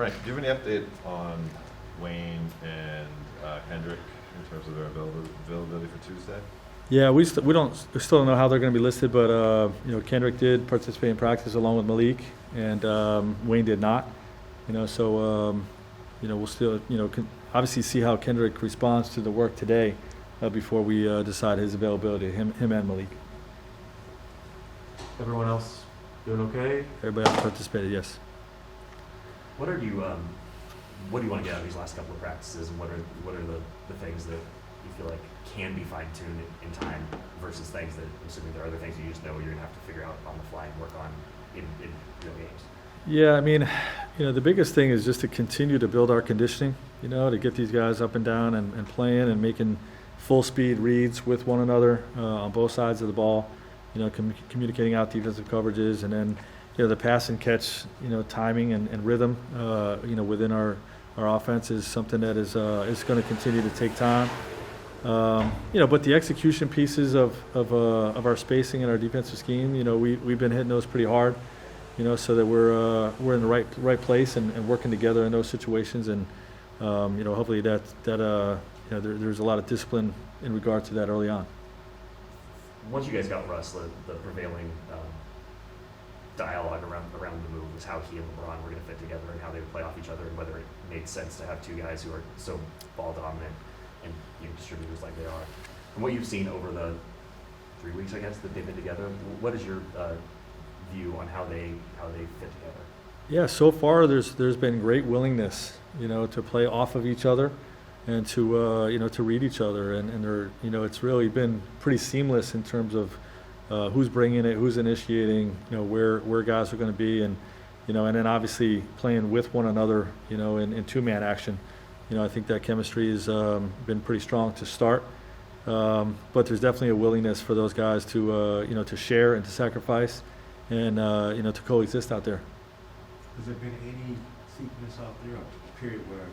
Frank, do you have any update on Wayne and Kendrick in terms of their availability for Tuesday? Yeah, we still don't know how they're going to be listed, but Kendrick did participate in practice along with Malik, and Wayne did not. So we'll still obviously see how Kendrick responds to the work today before we decide his availability. Him and Malik. Everyone else doing okay? Everybody else participated, yes. What do you want to get out of these last couple of practices, and what are the things that you feel like can be fine-tuned in time versus things that, assuming there are other things you just know you're going to have to figure out on the fly and work on in real games? Yeah, I mean, the biggest thing is just to continue to build our conditioning, to get these guys up and down and playing and making full speed reads with one another on both sides of the ball, communicating out defensive coverages, and then, the pass and catch, timing and rhythm, within our offense is something that is going to continue to take time. But the execution pieces of our spacing and our defensive scheme, we've been hitting those pretty hard, so that we're in the right place and working together in those situations, and hopefully that there's a lot of discipline in regard to that early on. Once you guys got Russ, the prevailing dialogue around the move was how he and LeBron were going to fit together and how they would play off each other, and whether it made sense to have two guys who are so ball dominant and distributors like they are. From what you've seen over the 3 weeks, I guess, that they've been together, what is your view on how they fit together? Yeah, so far there's been great willingness, to play off of each other and to read each other, and they're, it's really been pretty seamless in terms of who's bringing it, who's initiating, where guys are going to be, and and then obviously playing with one another, in two-man action. I think that chemistry has been pretty strong to start, but there's definitely a willingness for those guys to to share and to sacrifice, and to coexist out there. Has there been any sequence out there, a period where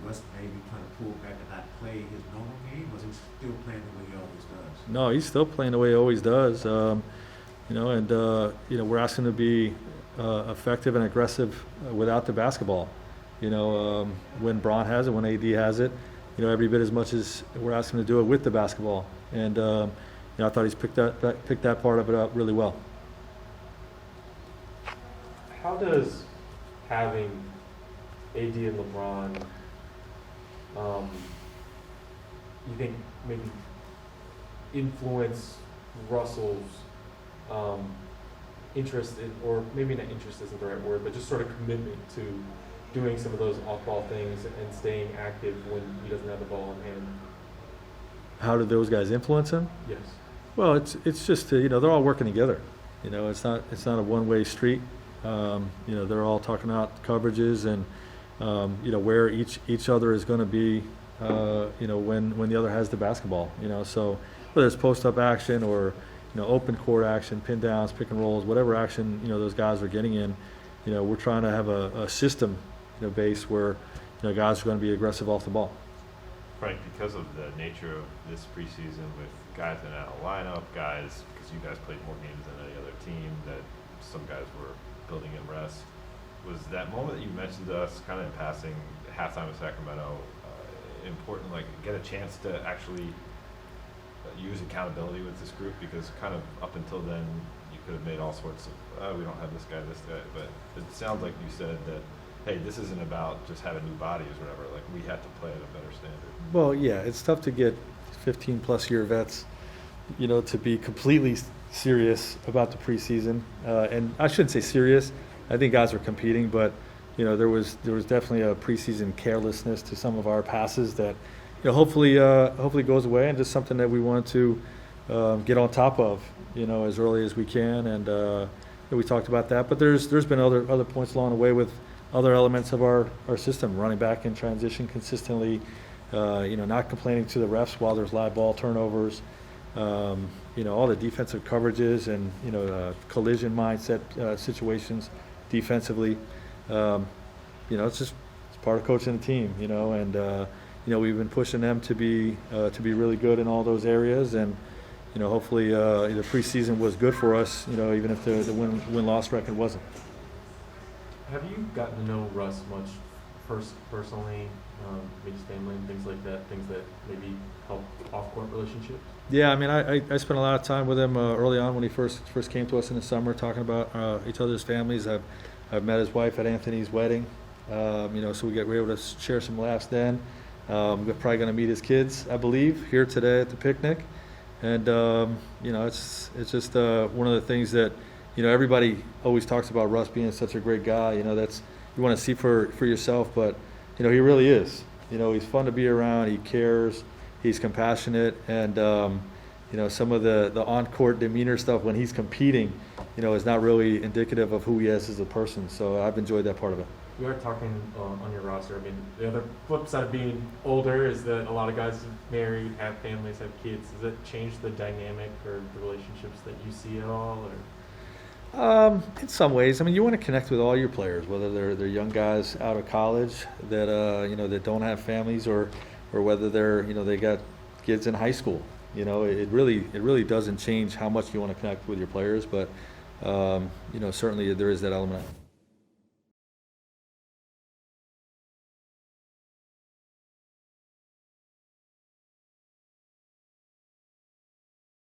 West maybe kind of pulled back and not play his normal game? Was he still playing the way he always does? No, he's still playing the way he always does. We're asking him to be effective and aggressive without the basketball. When Bron has it, when AD has it, every bit as much as we're asking him to do it with the basketball. And I thought he's picked that part of it up really well. How does having AD and LeBron, you think maybe influence Russell's interest in, or maybe not interest isn't the right word, but just sort of commitment to doing some of those off-ball things and staying active when he doesn't have the ball in hand? How did those guys influence him? Yes. Well, it's just they're all working together. It's not a one-way street. They're all talking out coverages and where each other is going to be. When the other has the basketball. So whether it's post-up action or open court action, pin downs, pick and rolls, whatever action those guys are getting in. We're trying to have a system base where guys are going to be aggressive off the ball. Frank, because of the nature of this preseason with guys in and out of lineup, guys, because you guys played more games than any other team, that some guys were building in rest, was that moment that you mentioned to us kind of in passing, halftime in Sacramento, important, like get a chance to actually use accountability with this group? Because kind of up until then you could have made all sorts of we don't have this guy, but it sounds like you said that, hey, this isn't about just having new bodies or whatever, like we have to play at a better standard. Well, yeah, it's tough to get 15 plus year vets to be completely serious about the preseason, and I shouldn't say serious, I think guys are competing, but there was definitely a preseason carelessness to some of our passes that hopefully goes away, and just something that we want to get on top of as early as we can, and we talked about that. But there's been other points along the way with other elements of our system, running back in transition consistently, not complaining to the refs while there's live ball turnovers, all the defensive coverages and collision mindset situations defensively. It's part of coaching the team, and we've been pushing them to be really good in all those areas, and hopefully the preseason was good for us, even if the win-loss record wasn't. Have you gotten to know Russ much personally, maybe his family and things like that, things that maybe help off-court relationships? Yeah, I mean, I spent a lot of time with him early on when he first came to us in the summer, talking about each other's families. I've met his wife at Anthony's wedding, so we were able to share some laughs then. We're probably going to meet his kids, I believe, here today at the picnic. And, it's just one of the things that, everybody always talks about Russ being such a great guy. That's you want to see for yourself, but, he really is. He's fun to be around. He cares. He's compassionate. And, some of the on-court demeanor stuff when he's competing, is not really indicative of who he is as a person. So I've enjoyed that part of it. We are talking on your roster. I mean, the other flip side of being older is that a lot of guys are married, have families, have kids. Does it change the dynamic or the relationships that you see at all? Or In some ways, I mean, you want to connect with all your players, whether they're young guys out of college that that don't have families, or whether they're they got kids in high school. It really doesn't change how much you want to connect with your players, but certainly there is that element.